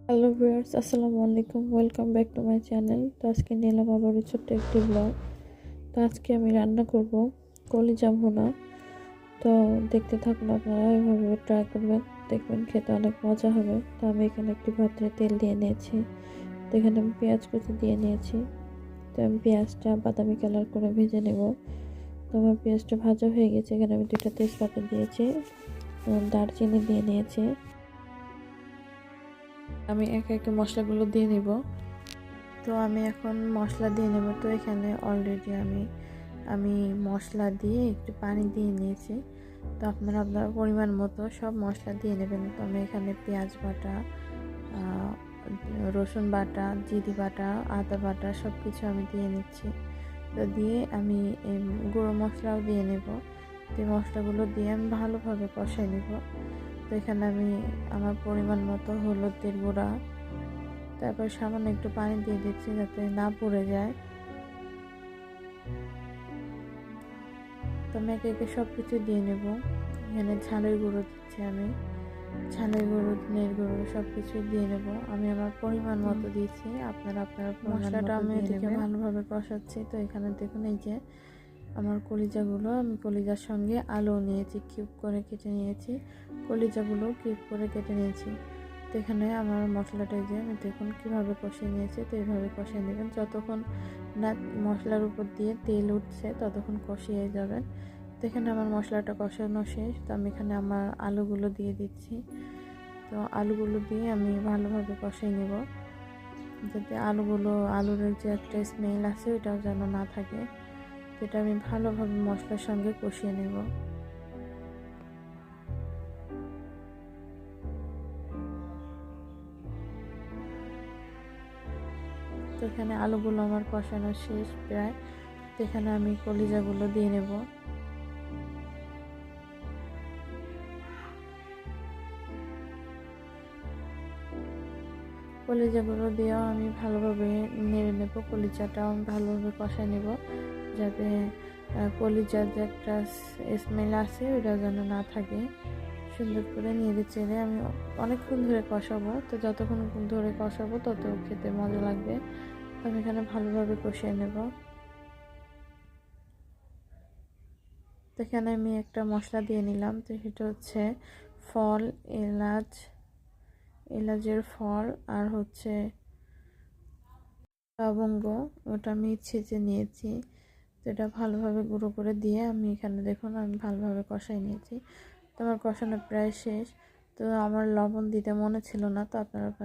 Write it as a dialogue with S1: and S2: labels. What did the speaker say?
S1: Hello viewers, আসসালামু আলাইকুম। Welcome back to my channel. তো আজকে নিলাম আবারও ছোট্ট একটি ব্লগ। তো আজকে আমি রান্না করব কলিজা ভুনা। তো দেখতে থাকুন, আপনারা এভাবে ট্রাই করবেন, দেখবেন খেতে অনেক মজা হবে। তো আমি এখানে একটি পাত্রে তেল দিয়ে নিয়েছি। তো এখানে আমি পেঁয়াজ কুচি দিয়ে নিয়েছি। তো আমি পেঁয়াজটা বাদামি কালার করে ভেজে নেব। তো আমার পেঁয়াজটা ভাজা হয়ে গেছে। এখানে আমি 2টা তেজপাতা দিয়েছি, দারচিনি দিয়ে নিয়েছি। আমি একে একে মশলাগুলো দিয়ে নেব। তো আমি এখন মশলা দিয়ে নেব। তো এখানে অলরেডি আমি মশলা দিয়ে একটু পানি দিয়ে নিয়েছি। তো আপনারা আপনার পরিমাণ মতো সব মশলা দিয়ে নেবেন। তো আমি এখানে পেঁয়াজ বাটা, রসুন বাটা, জিরি বাটা, আদা বাটা সব কিছু আমি দিয়ে নিচ্ছি। তো দিয়ে আমি গুঁড়ো মশলাও দিয়ে নেব। তো মশলাগুলো দিয়ে আমি ভালোভাবে কষাই নেব। তো এখানে আমি আমার পরিমাণ মতো হলুদের গুঁড়া, তারপর সামান্য একটু পানি দিয়ে দিচ্ছি যাতে না পুড়ে যায়। তো আমি একে একে সব কিছু দিয়ে নেব। এখানে ঝালের গুঁড়ো দিচ্ছি, আমি ঝালের গুঁড়ো, ধনের গুঁড়ো সব কিছু দিয়ে নেব। আমি আমার পরিমাণ মতো দিয়েছি, আপনারা আপনার মশলাটা আমি এদিকে ভালোভাবে কষাচ্ছি। তো এখানে দেখুন, এই যে আমার কলিজাগুলো, আমি কলিজার সঙ্গে আলু নিয়েছি, কিউব করে কেটে নিয়েছি, কলিজাগুলো কিউব করে কেটে নিয়েছি। তো এখানে আমার মশলাটা যে আমি দেখুন কীভাবে কষিয়ে নিয়েছি। তো এইভাবে কষিয়ে নেবেন, যতক্ষণ না মশলার উপর দিয়ে তেল উঠছে ততক্ষণ কষিয়ে যাবেন। তো এখানে আমার মশলাটা কষানো শেষ। তো আমি এখানে আমার আলুগুলো দিয়ে দিচ্ছি। তো আলুগুলো দিয়ে আমি ভালোভাবে কষিয়ে নেব, যাতে আলুর যে একটা স্মেল আছে ওটাও যেন না থাকে। যেটা আমি ভালোভাবে মশলার সঙ্গে কষিয়ে নেব। তো এখানে আলুগুলো আমার কষানো শেষ প্রায়। তো এখানে আমি কলিজাগুলো দিয়ে নেব। কলিজাগুলো দিয়েও আমি ভালোভাবে নেড়ে নেব। কলিজাটাও আমি ভালোভাবে কষায় নেব, যাতে কলিজার যে একটা স্মেল আছে ওটা যেন না থাকে। সুন্দর করে নেড়ে চেড়ে আমি অনেকক্ষণ ধরে কষাবো। তো যতক্ষণ ধরে কষাবো তত খেতে মজা লাগবে। তো আমি এখানে ভালোভাবে কষিয়ে নেব। তো এখানে আমি একটা মশলা দিয়ে নিলাম। তো সেটা হচ্ছে ফল, এলাচের ফল, আর হচ্ছে লবঙ্গ, ওটা আমি ছেঁচে নিয়েছি। তো এটা ভালোভাবে গুঁড়ো করে দিয়ে আমি এখানে দেখুন আমি ভালোভাবে কষাই নিয়েছি। তো আমার কষানো প্রায় শেষ। তো আমার লবণ দিতে মনে ছিল না, তো আপনারা